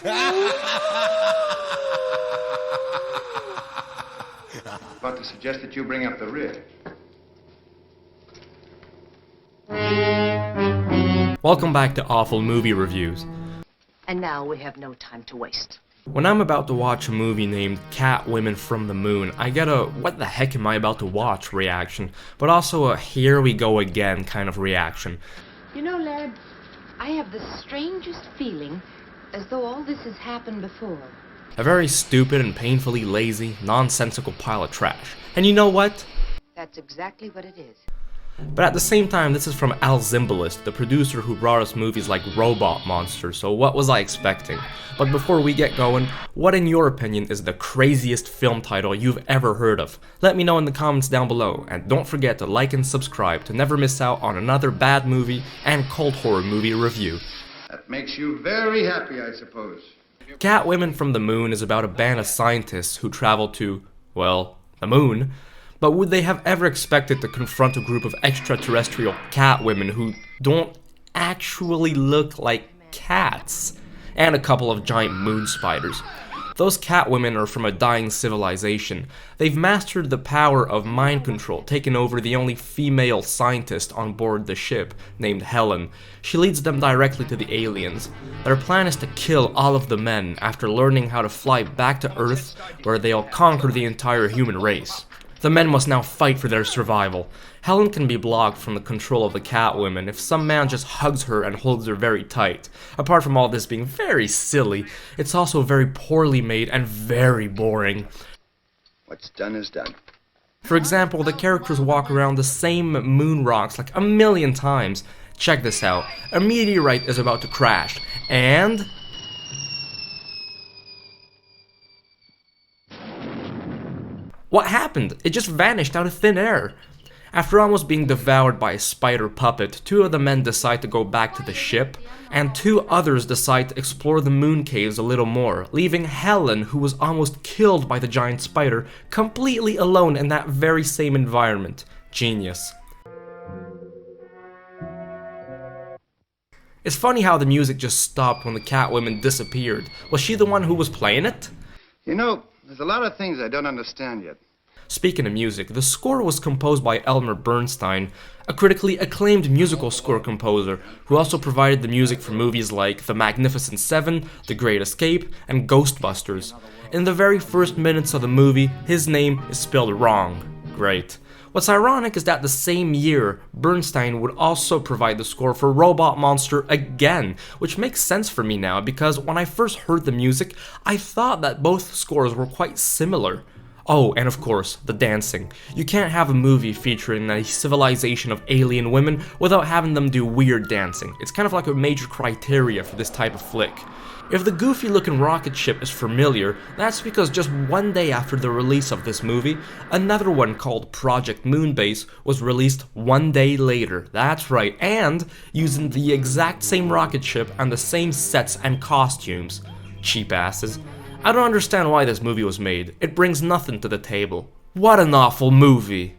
About to suggest that you bring up the rear. Welcome back to Awful Movie Reviews. And now we have no time to waste. When I'm about to watch a movie named Cat Women from the Moon, I get a "what the heck am I about to watch" reaction, but also a "here we go again" kind of reaction. You know, lad, I have the strangest feeling as though all this has happened before. A very stupid and painfully lazy, nonsensical pile of trash. And you know what? That's exactly what it is. But at the same time, this is from Al Zimbalist, the producer who brought us movies like Robot Monster, so what was I expecting? But before we get going, what in your opinion is the craziest film title you've ever heard of? Let me know in the comments down below, and don't forget to like and subscribe to never miss out on another bad movie and cult horror movie review. That makes you very happy, I suppose. Cat Women from the Moon is about a band of scientists who travel to, well, the moon. But would they have ever expected to confront a group of extraterrestrial cat women who don't actually look like cats? And a couple of giant moon spiders. Those cat women are from a dying civilization. They've mastered the power of mind control, taking over the only female scientist on board the ship, named Helen. She leads them directly to the aliens. Their plan is to kill all of the men after learning how to fly back to Earth, where they'll conquer the entire human race. The men must now fight for their survival. Helen can be blocked from the control of the Catwomen if some man just hugs her and holds her very tight. Apart from all this being very silly, it's also very poorly made and very boring. What's done is done. For example, the characters walk around the same moon rocks like a million times. Check this out. A meteorite is about to crash, and what happened? It just vanished out of thin air. After almost being devoured by a spider puppet, 2 of the men decide to go back to the ship, and 2 others decide to explore the moon caves a little more, leaving Helen, who was almost killed by the giant spider, completely alone in that very same environment. Genius. It's funny how the music just stopped when the Catwoman disappeared. Was she the one who was playing it? You know, there's a lot of things I don't understand yet. Speaking of music, the score was composed by Elmer Bernstein, a critically acclaimed musical score composer who also provided the music for movies like The Magnificent Seven, The Great Escape, and Ghostbusters. In the very first minutes of the movie, his name is spelled wrong. Great. What's ironic is that the same year, Bernstein would also provide the score for Robot Monster again, which makes sense for me now because when I first heard the music, I thought that both scores were quite similar. Oh, and of course, the dancing. You can't have a movie featuring a civilization of alien women without having them do weird dancing. It's kind of like a major criteria for this type of flick. If the goofy-looking rocket ship is familiar, that's because just one day after the release of this movie, another one called Project Moonbase was released one day later. That's right, and using the exact same rocket ship and the same sets and costumes. Cheap asses. I don't understand why this movie was made. It brings nothing to the table. What an awful movie!